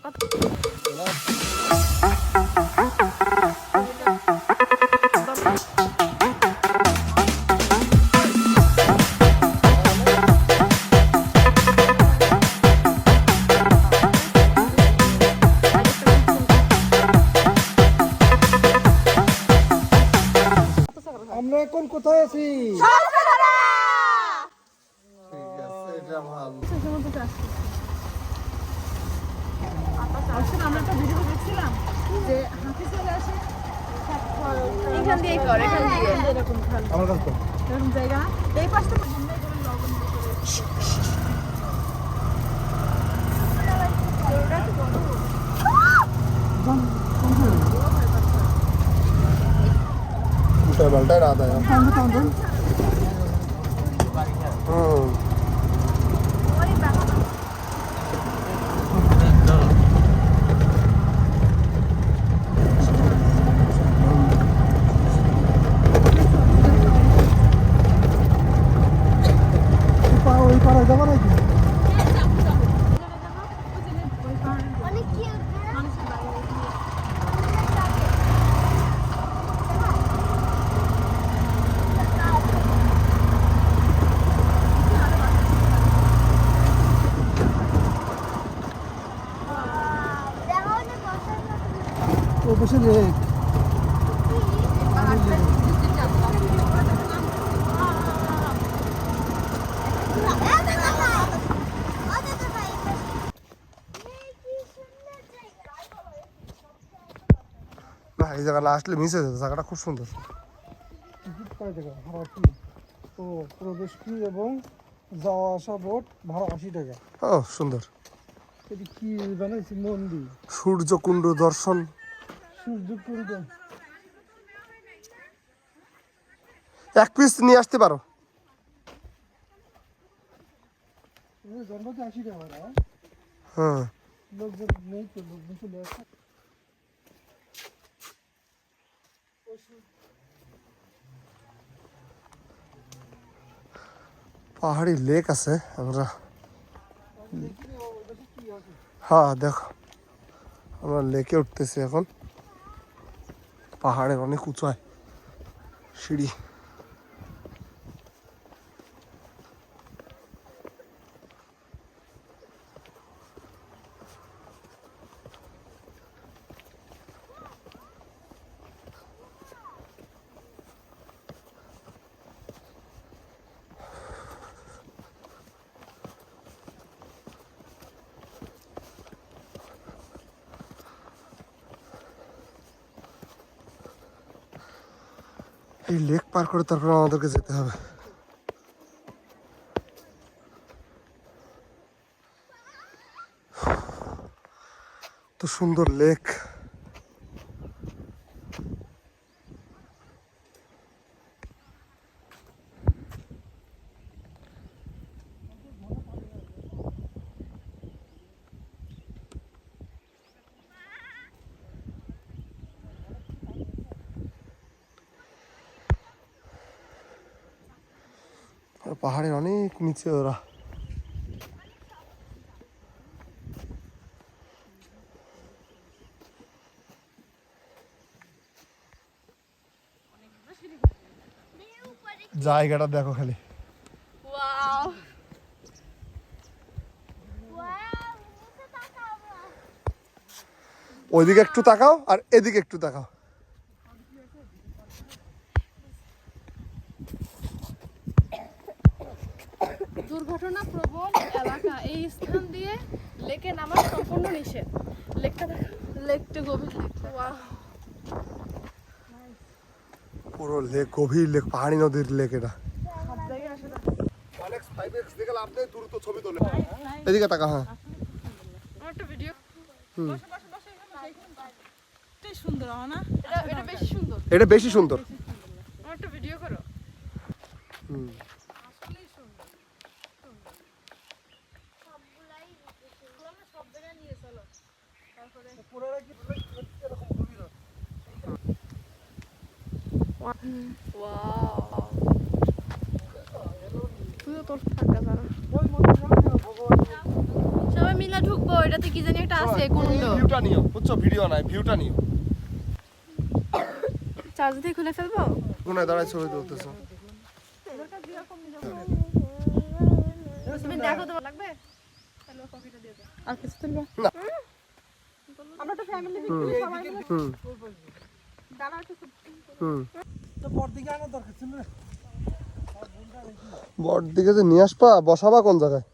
আমরা এখন কোথায় আছি? আমরা একটা ভিডিও দেখছিলাম যে হাতি চলে আসে এখান দিয়ে কর, এখান দিয়ে এরকম এরকম জায়গা এই পাশটা লবণ उल्टा पलटा रहा था यार। বসে লেক এই জায়গাটা আসলে মিস হয়ে যেত, জায়গাটা খুব সুন্দর। ও প্রবেশ ফি এবং যাওয়া আসা বোট ভাড়া 80 টাকা। ও সুন্দর। এটি কি বানাইছি? মন্দির, সূর্যকুণ্ড দর্শন। সূর্যকুণ্ড এক পিস নিয়ে আসতে পারো। হ্যাঁ লোকজন নেই তো, লোকজন চলে আসে। পাহাড়ি লেক আছে আমরা। হ্যাঁ দেখো আমরা লেকে উঠতেছি এখন। পাহাড়ের অনেক উঁচায় সিঁড়ি। এই লেক পার করে তারপর আমাদেরকে যেতে হবে। তো সুন্দর লেক। পাহাড়ের অনেক নিচে ওরা। জায়গাটা দেখো খালি। ওইদিকে একটু তাকাও আর এদিকে একটু তাকাও। দুর্ঘটনা প্রবণ এলাকা, এই স্থান দিয়ে লেকে নামা সম্পূর্ণ নিষেধ। লেকটা গভীর। পুরো লেক, গভীর লেক, পাহাড়ি নদীর লেক এটা। এদিকে তাকা। হ্যাঁ একটা ভিডিও। সুন্দর না? এটা বেশি সুন্দর। এটা বেশি সুন্দর। একটা ভিডিও করো। সবাই মিলে ঢুকবো। দেখো এটাতে কি জানি একটা আছে কুন্ড। ভিউটা নিও, বুঝছো? ভিডিও নাই, ভিউটা নিও। চার্জ দিয়ে খুলে ফেলবো? কোনায় দাঁড়ায় ছবি তুলতেছো। তুমি দেখো তোমার লাগবে? হ্যালো কফিটা দিয়ে দাও। আর কিছু তুলবো? না। আমরা তো ফ্যামিলি পিকনিক সবাই মিলে দাঁড়া একটু তো পর দিকে আনার দরকার ছিল না। বড় দিকে যে নিয়ে আসবা, বসাবা কোন জায়গায়?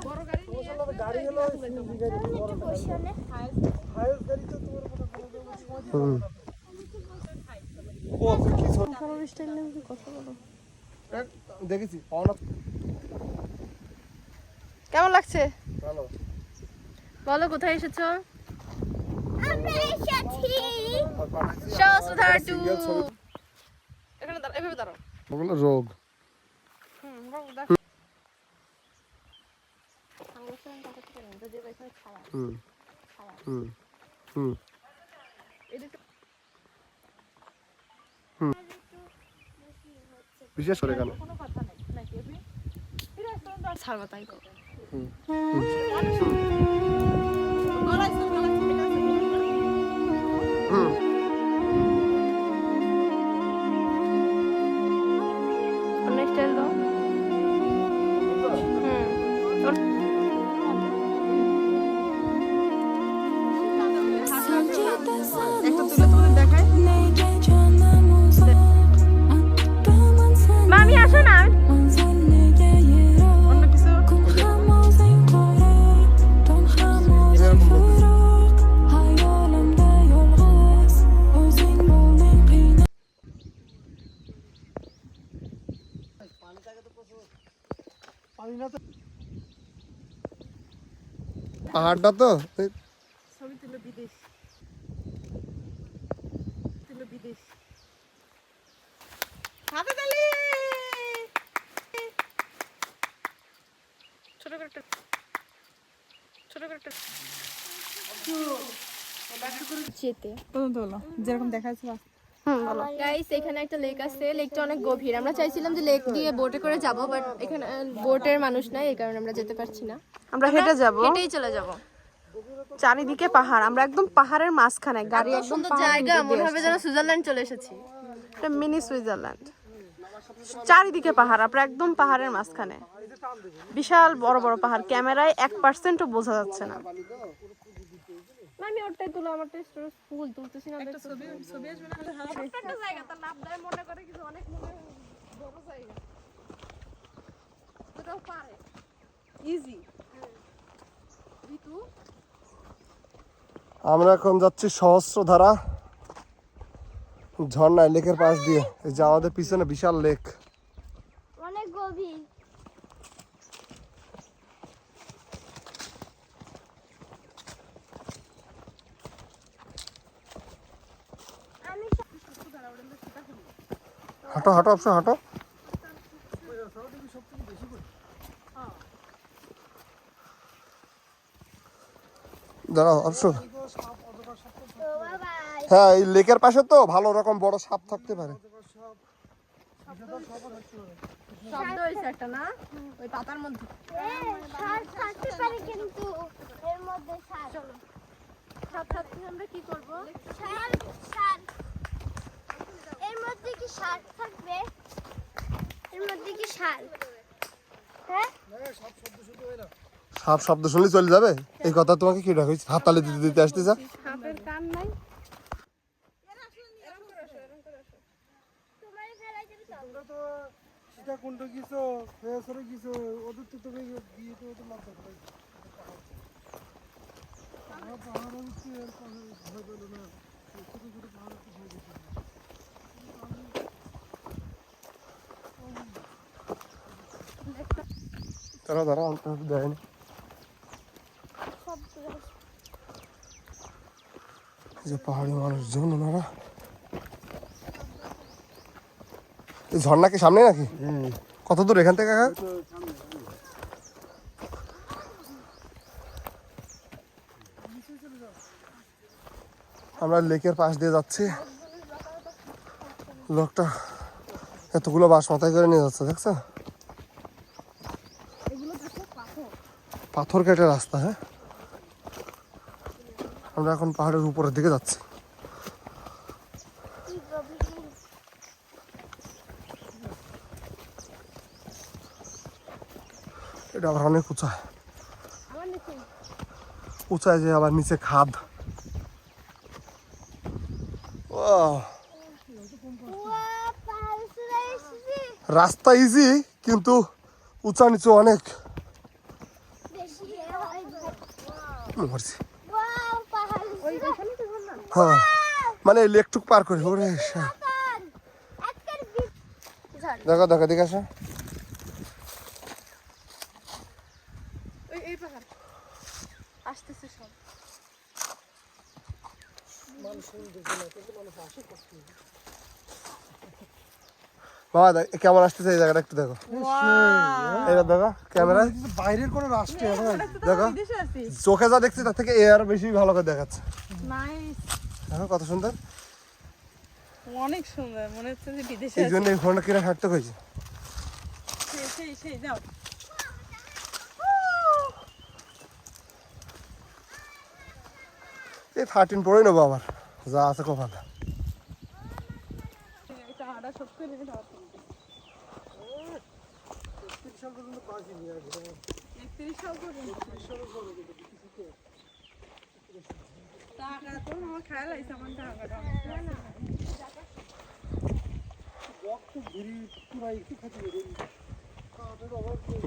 বড় গাড়ি নিয়ে গাড়ি হলো সিএনজি গাড়ি বড়টা। হাইস গাড়ি তো তোমার মনে করো সময় ও কি ছবি কারোর স্টাইল নেই কথা বলো। দেখেছি অনেক কেমন লাগছে ভালো। বলো কোথায় এসেছো? আমরা এসেছি সহস্রধারা 2 সিঙ্গেল ছবি। এখানে দাঁড়াও এভাবে দাঁড়াও ওগুলো রোগ। বাবু দেখো হুম হুম হুম বিশেষ করে কেন? কোনো কথা নেই নাকি এবি এটা তো ছাড়বা তাই তো হুম হুম অন্য স্টাইল দাও একটা তুলে তোমাদের দেখাই মামি আসো না অন্য কিছু পানি না তো পাহাড়টা তো ছবি তুলো বিদেশ হাতে তালি ছোট করে একটা যেতে বলো যেরকম দেখা যাচ্ছে গাইস এখানে একটা লেক আছে লেকটা অনেক গভীর আমরা চাইছিলাম যে লেক দিয়ে বোটে করে যাব বাট এখানে বোটের মানুষ নাই এই কারণে আমরা যেতে পারছি না আমরা হেঁটে যাব হেঁটেই চলে যাব চারিদিকে পাহাড় আমরা একদম পাহাড়ের মাঝখানে গাড়ি একদম সুন্দর জায়গা মনে হবে যেন সুইজারল্যান্ড চলে এসেছি এটা মিনি সুইজারল্যান্ড চারিদিকে পাহাড় আমরা একদম পাহাড়ের মাঝখানে বিশাল বড় বড় পাহাড় ক্যামেরায় 1%ও বোঝা যাচ্ছে না আমি ওটাই তুলো আমারটা স্টোরেজ ফুল তুলতেছি না একটা ছবি আসবে না একটা জায়গা তার নাম দেয় মনে করে কিছু অনেক মনে বড় জায়গা এটাও পারে ইজি ঋতু আমরা এখন যাচ্ছি সহস্রধারা ঝর্ণা লেকের পাশ দিয়ে। এই যে আমাদের পিছনে বিশাল লেক। অনেক গভীর হাঁটো হাঁটো অবশ্য হাঁটো। দাঁড়াও অবশ্য। হ্যাঁ এই লেকের পাশে তো ভালো রকম বড় সাপ থাকতে পারে। শব্দ হইছে একটা না ওই পাতার মধ্যে সার থাকতে পারে কিন্তু এর মধ্যে সার চলো সাথে সাথে আমরা কি করব সার সার এর মধ্যে কি সার থাকবে এর মধ্যে কি সার হ্যাঁ সাপ শব্দ শুনলে চলে যাবে এই কথা তোমাকে কি ডাক হয়েছে? হাততালি দিতে দিতে আসতেছে। সাপের কান নাই তোমার ফেলাই দেবে তো তোমরা তো সেটা কোনটা গিয়েছো ফেসরে গিয়েছো ওদের তো তুমি দিয়ে তো ওদের মাথা খাই পাহাড় হচ্ছে এর পাশে ভয় পেল না ছোট ছোট পাহাড় একটু ভয় পেল দাঁড়াও দাঁড়াও দেয়নি। যে পাহাড়ি মানুষজন ওনারা। এই ঝর্ণা কি সামনে নাকি? কত দূর এখান থেকে কাকা? আমরা লেকের পাশ দিয়ে যাচ্ছি। লোকটা এতগুলো বাঁশ মাথায় করে নিয়ে যাচ্ছে দেখছো? পাথর কেটে রাস্তা। হ্যাঁ, আমরা এখন পাহাড়ের উপরের দিকে যাচ্ছি। এটা আবার অনেক উঁচায়, উঁচায় যে আবার নিচে খাদ। রাস্তা ইজি, কিন্তু উঁচা নিচু অনেক। হ্যাঁ, মানে লেকটুক পার করি। ওরে দেখো দেখো দেখে আসো। এই পাহাড় আসতেছে সব। বাবা কেমন আসতেছে এই জায়গাটা একটু দেখো। এবার দেখো ক্যামেরায় বাইরের কোনো রাষ্ট্রে দেখো, চোখে যা দেখছি তার থেকে এ আরো বেশি ভালো করে দেখাচ্ছে। নাইস, দেখো কত সুন্দর। অনেক সুন্দর, মনে হচ্ছে যে বিদেশে এই জন্য এই ফোনটা কিনা সার্থক হয়েছে। সেই যাও। এই 13 পড়ে নেবো আবার, যা আছে কপালে।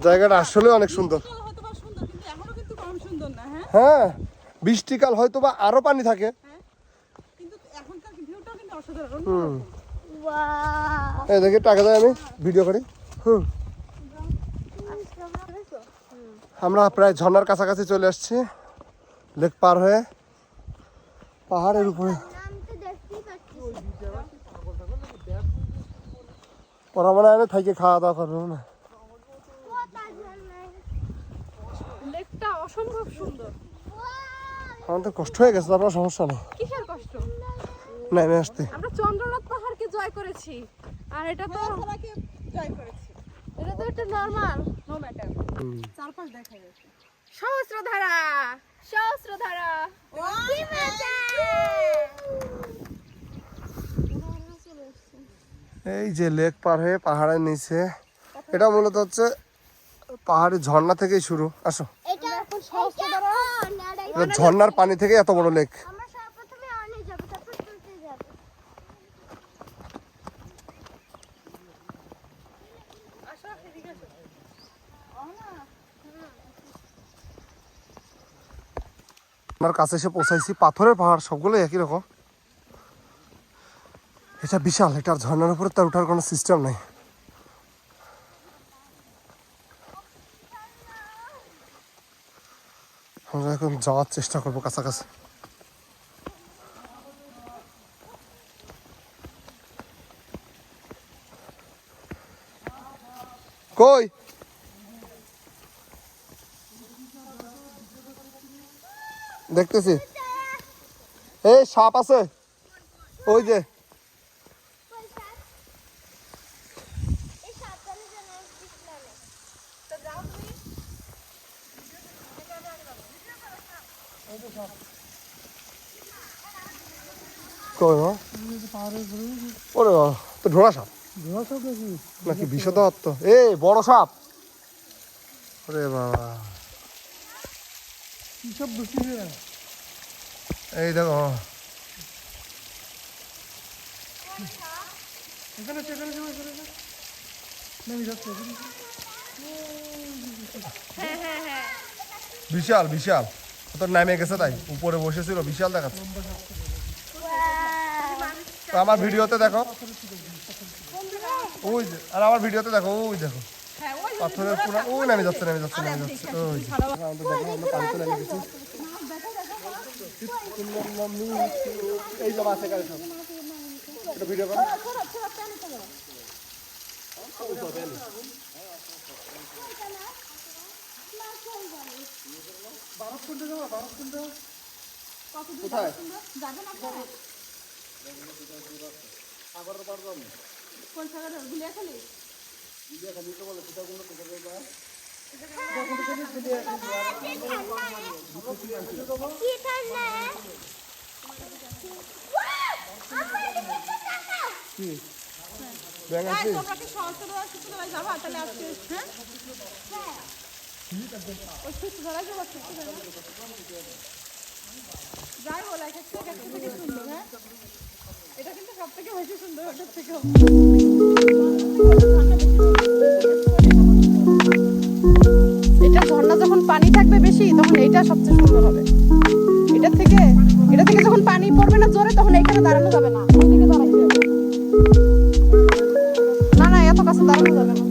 জায়গাটা আসলে অনেক সুন্দর। হ্যাঁ, বৃষ্টিকাল হয়তো বা আরো পানি থাকে। এই দেখি টাকা দেয়, আমি ভিডিও করি। আমরা প্রায় ঝর্ণার কাছাকাছি চলে আসছি, লেক পার হয়ে পাহাড়ের উপরে। ওরা মনে হয় থাকে খাওয়া দাওয়া করবো না। লেকটা অসম্ভব সুন্দর। আমাদের কষ্ট হয়ে গেছে, তারপর সমস্যা নেই। কিসের কষ্ট? নেমে আসতে আমরা চন্দ্রনাথ পাহাড়কে জয় করেছি, আর এটা তো জয় করেছি। এটা তো একটা নরমাল, নো ম্যাটার। চারপাশ দেখা যাচ্ছে সহস্রধারা, সহস্রধারা। এই যে লেক পার হয়ে পাহাড়ের নিচে, এটা মূলত হচ্ছে পাহাড়ের ঝর্ণা থেকেই শুরু। আসো, এটা ঝর্ণার পানি থেকে এত বড় লেক। আপনার কাছে এসে পৌঁছাইছি, পাথরের পাহাড় সবগুলো একই রকম। এটা বিশাল, এটার ঝর্ণার উপরে তার ওঠার কোনো সিস্টেম নাই। আমরা এখন যাওয়ার চেষ্টা করবো কাছাকাছি। কই দেখতেছি, এই সাপ আছে ওই যে। কই ওরে বাবা, তো ঢোড়া সাপ নাকি বিষধর? তো এই বড় সাপ, ওরে বাবা। এই দেখো, বিশাল বিশাল। তো নামে গেছে, তাই উপরে বসেছিল, বিশাল দেখাচ্ছে। তো আমার ভিডিওতে দেখো ওই যে, আর আমার ভিডিওতে দেখো ওই দেখো পাথরের পুরো ওই নেমে যাচ্ছে নেমে যাচ্ছে নেমে যাচ্ছে। ওই যে দেখো, আমরা পানিতে নেমে গেছি। এই যে মাছ এখানে সব, এটা ভিডিও করো। কোথায় কোন জায়গাটা? গুলিয়াখালী। কি ব্যাং আছে? তোমরা কি সহস্রধারায় যাবা তাহলে আজকে? হ্যাঁ ওই সহস্রধারায় যাবো, যাই বলো এক একটা থেকে সুন্দর। হ্যাঁ এটা কিন্তু সব থেকে বেশি সুন্দর, ওটার থেকে এটা ঝর্ণা যখন পানি থাকবে বেশি তখন এইটা সবচেয়ে সুন্দর হবে। এটা থেকে যখন পানি পড়বে না জোরে তখন এইখানে দাঁড়ানো যাবে না, ওইদিকে দাঁড়াইতে হবে। না না এত কাছে দাঁড়ানো যাবে না।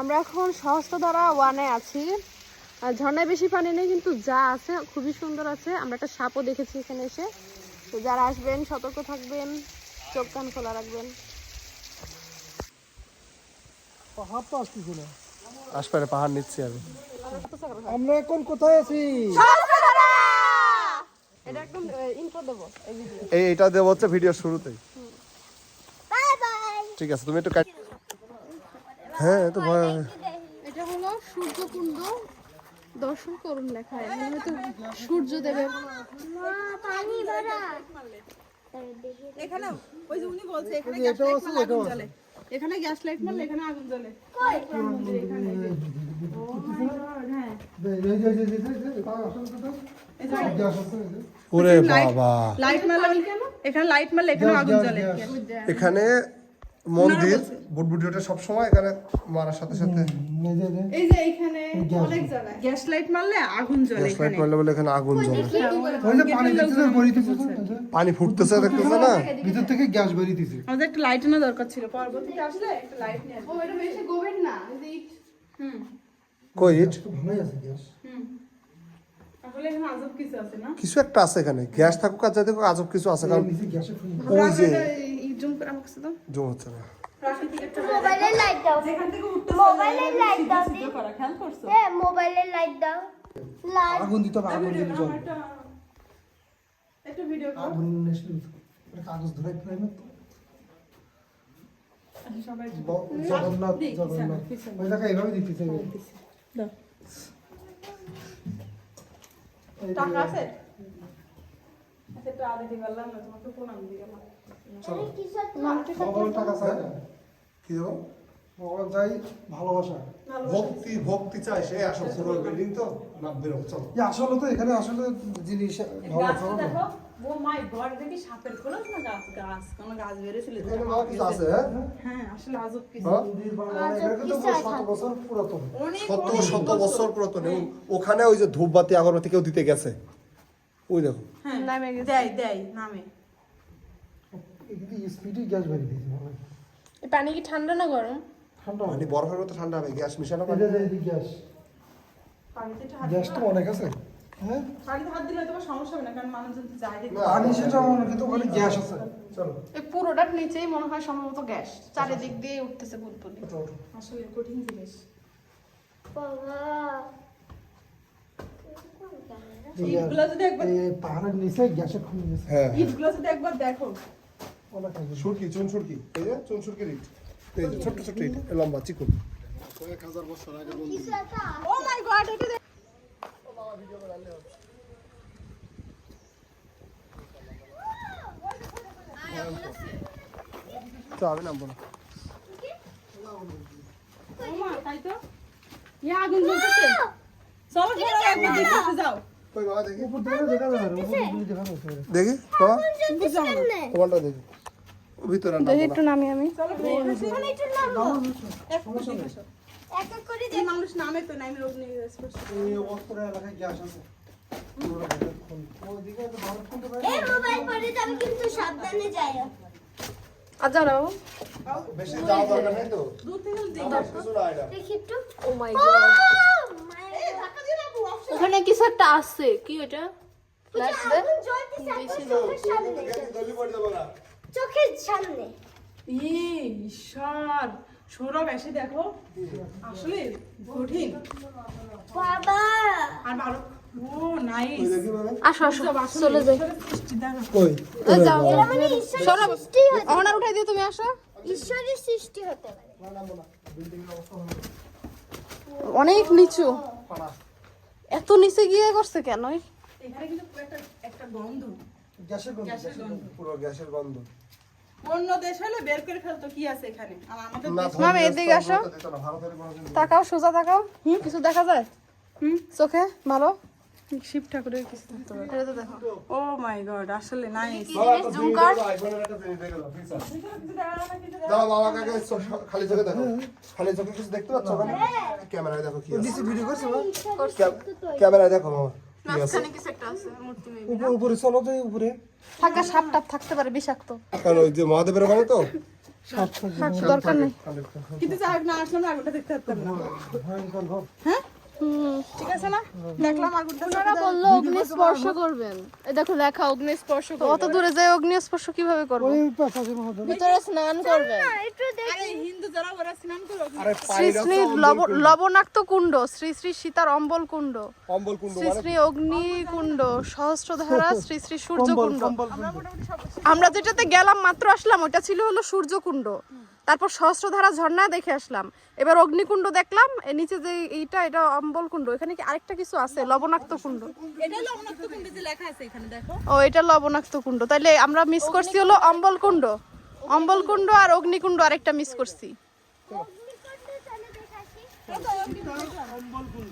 আমরা এখন সহস্রধারা 1-এ আছি। আর ঝর্ণায় বেশি পানি নেই কিন্তু যা আছে খুবই সুন্দর আছে। আমরা একটা সাপও দেখেছি এখানে এসে। তো যারা আসবেন সতর্ক থাকবেন, চোখ কান খোলা রাখবেন। পাহাড় তো আসতেছে না। আসপারে পাহাড় নিচ্ছি আমি। আমরা এখন কোথায় আছি? এটা একদম ইন্ট্রো দেবো এই ভিডিও। এইটা দেবো হচ্ছে ভিডিও শুরুতেই। ঠিক আছে তুমি একটু হ্যাঁ তো এটা হলো সূর্যকুণ্ড, দর্শন করুন লেখা এখানে তো সূর্যদেবের এখানে ওই যে উনি বলছে এখানে গ্যাস লাইট মারলে আগুন জ্বলে, এখানে গ্যাস লাইট মারলে এখানে আগুন জ্বলে। ওরে বাবা, লাইট মারলে এখানে লাইট মারলে এখানে আগুন জ্বলে। এখানে মন্দির বুটবুটিটা সব সময় এখানে মারার সাথে সাথে এই যে এখানে অনেক জায়গায় গ্যাস লাইট মারলে আগুন জ্বলে। গ্যাস লাইট মারলে বলে এখানে আগুন জ্বলে। ওই যে পানি দিতেছে বেরিতেছে, পানি ফুটতেছে দেখতেছে না, ভিতর থেকে গ্যাস বেরিতেছে। আমাদের একটা লাইট আনা দরকার ছিল, পরবর্তীতে আসলে একটা লাইট নিয়ে আসবো। ও এটা বেশি গভীর না, কই ইট ভালোই আছে গ্যাস। আসলে এখানে আজব কিছু আছে না? কিছু একটা আছে এখানে, গ্যাস থাকুক আর যাই থাকুক আজব কিছু আছে। কারণ নিচে গ্যাসে ফুল ওই যে জুম করে আমাকে দাও। জম হচ্ছে না। প্রাকৃতিক একটা মোবাইলের লাইট দাও, যেখান থেকে উঠতে মোবাইলের লাইট দাও, করা খেয়াল করছো? হ্যাঁ মোবাইলের লাইট দাও, লাইট আগুন দিতে হবে, আগুন দিতে জল। একটা ভিডিও করো। আগুন নেসলে এটা কাগজ ধরাই প্রায় না তো। সবাই জগন্নাথ জগন্নাথ ওই জায়গায় এইভাবে দিতেছে। দাও। টাকা আছে? আচ্ছা তো আগে দিয়ে গেলাম না, তোমাকে প্রণাম দিয়ে গেলাম। ভগবান টাকা চায় না, কি দেবো? ভগবান চাই ভালোবাসা। ভক্তি ভক্তি চাই সে আসো পুরো বিল্ডিং তো না বেরো চলো। আসলে তো এখানে আসলে জিনিস ভালো গাছটা ভালো দেখো, ও মাই গড, দেখি সাপের খোলস না গাছ, গাছ কোন গাছ বেরিয়েছিল। এখানে ভালো কিছু আছে হ্যাঁ? হ্যাঁ আসলে আজব কিছু। হ্যাঁ? মন্দির বানানো এখানে কিন্তু 100 বছর পুরাতন। অনেক শত অনেক শত বছর পুরাতন। এবং ওখানে ওই যে ধূপবাতি আগরবাতি কেউ দিতে গেছে, ওই দেখো। হ্যাঁ নামে গেছে। দেয় নামে। এদিকে স্পিডে গ্যাস বেরিয়েছে এই পানি কি ঠান্ডা না গরম? ঠান্ডা মানে বরফের মতো ঠান্ডা হবে, গ্যাস মিশানো এটা এদিকে গ্যাস, পানিতে একটু হাত গ্যাস তো অনেক আছে। হ্যাঁ পানিতে হাত দিলে তো সমস্যা হবে না, কারণ মানুষজন তো যায় দেখতে। পানি সেটা মনে কিন্তু ওখানে গ্যাস আছে। চলো এই পুরোটার নিচেই মনে হয় সম্ভবত গ্যাস, চারিদিক দিয়ে উঠতেছে বুলবুলি। আসলে কঠিন জিনিস। বাবা ইটগুলো যদি একবার এই পাহাড়ের নিচে গ্যাসের খুলে গেছে। হ্যাঁ ইটগুলো যদি একবার দেখো, সুরকি, চুন সুরকি, এই যে চুন সুরকির ইট, এই যে ছোট্ট ছোট্ট ইট, এই লম্বা চিকুন। ও মাই গড, এটা দেখ। তো আমি নামবো না। ওমা, তাই তো। ইয়া আগুন জ্বলতেছে। চলো চলো একবার দেখতে যাও। কই বাবা দেখি, উপর থেকে দেখা যাবে না, উপর থেকে দেখা যাচ্ছে। দেখি বাবা, তোমারটা দেখি ভিতরে না দেখি একটু নামি আমি। চলো এখানে একটু নামো। একটু দেখে আসো। এক এক করে যে মানুষ নামে তো নামে অগ্নি স্পর্শ। এই অস্ত্র এলাকায় গ্যাস আছে। ওইদিকে তো ভারত কিন্তু ভাই এই মোবাইল পড়ে যাবে কিন্তু সাবধানে যাও। আচ্ছা না বাবু। বেশি যাওয়া দরকার নেই তো, দূর থেকে দেখো। কিছু না এটা। দেখি একটু। ও মাই ও গড, এই ধাক্কা দিয়ে রাখো অপশন। ওখানে কিছু একটা আছে, কি ওটা? ফ্ল্যাশ দে। আগুন জ্বলতেছে আপনার চোখের সামনে। জলদি পড়ে যাবো না। চোখের সামনে। ঈশ্বর, সৌরভ এসে দেখো আসলে কঠিন। বাবা আর ভালো, ও নাইস। দেখি বাবা, আসো আসো, চলে যাই। কই কই যাও এটা মানে ঈশ্বরের সৌরভ, সৃষ্টি হতে অনার উঠাই দিও, তুমি আসো। ঈশ্বরের সৃষ্টি হতে পারে। অনেক নিচু, এত নিচে গিয়ে করছে কেন? এখানে কিন্তু পুরো একটা গন্ধ। গ্যাসের গন্ধ, গ্যাসের গন্ধ। পুরো গ্যাসের গন্ধ। অন্য দেশ হলে বের করে ফেলতো কি আছে এখানে, আর আমাদের না, দেশে মামি, এদিকে আসো। দিত না, ভারতের কোনোদিন দিত না। তাকাও, সোজা তাকাও। কিছু দেখা যায় চোখে? ভালো শিব ঠাকুরের কিছু থাকতে পারে, এটা তো দেখো। ও মাই গড, আসলে নাইস। বাবা, একটা জিনিস দেখো, আইফোনের একটা জিনিস দেখো, ফিচার। দাও বাবাকে আগে খালি চোখে দেখো, খালি চোখে কিছু দেখতে পাচ্ছ ওখানে? ক্যামেরায় দেখো কি আছে, নিচে ভিডিও করছে ভাই। ক্যামেরায় দেখো মামা কি আছে। মাঝখানে কিছু একটা আছে, মূর্তি মেবি। উপরে উপরে চলো তো, উপরে থাকা সাপ টাপ থাকতে পারে, বিষাক্ত। কারণ ওই যে মহাদেবের ওখানে তো সাপ থাকে, থাক, দরকার নেই। কিন্তু যাই হোক না, আসলাম না, আগুনটা দেখতে পারতাম না। ভয়ঙ্কর ভাব। ঠিক আছে না, দেখলাম আগুনটা। ওনারা বললো অগ্নি স্পর্শ করবেন, এই দেখো লেখা অগ্নি স্পর্শ করবেন। অত দূরে যায় অগ্নি স্পর্শ কিভাবে করবো? ওই পাশে আছে মহাদেব। ভিতরে স্নান করবেন। একটু আরে হিন্দু যারা ওরা স্নান করো। আরে শ্রী শ্রী লবণাক্ত কুণ্ড, শ্রী শ্রী সীতার অম্বল কুণ্ড, অম্বল কুণ্ড শ্রী মানে শ্রী অগ্নি কুণ্ড, সহস্রধারা, শ্রী শ্রী সূর্য কুণ্ড। কম্বল আমরা যেটাতে গেলাম মাত্র আসলাম, ওটা ছিল হলো সূর্যকুণ্ড। তারপর সহস্রধারা ঝর্ণা দেখে আসলাম, এবার অগ্নিকুণ্ড দেখলাম। এর নিচে যে এটা অম্বল কুণ্ড। এখানে কি আরেকটা কিছু আছে, লবণাক্ত কুণ্ড? এটা লবণাক্ত কুণ্ডে যে লেখা আছে এখানে দেখো। ও, এটা লবণাক্ত কুণ্ড। তাইলে আমরা মিস করছি হলো অম্বল কুণ্ড, অম্বল কুণ্ড আর অগ্নিকুণ্ড আরেকটা মিস করছি। অগ্নিকুণ্ড চলে দেখাচ্ছি। অম্বল কুণ্ড।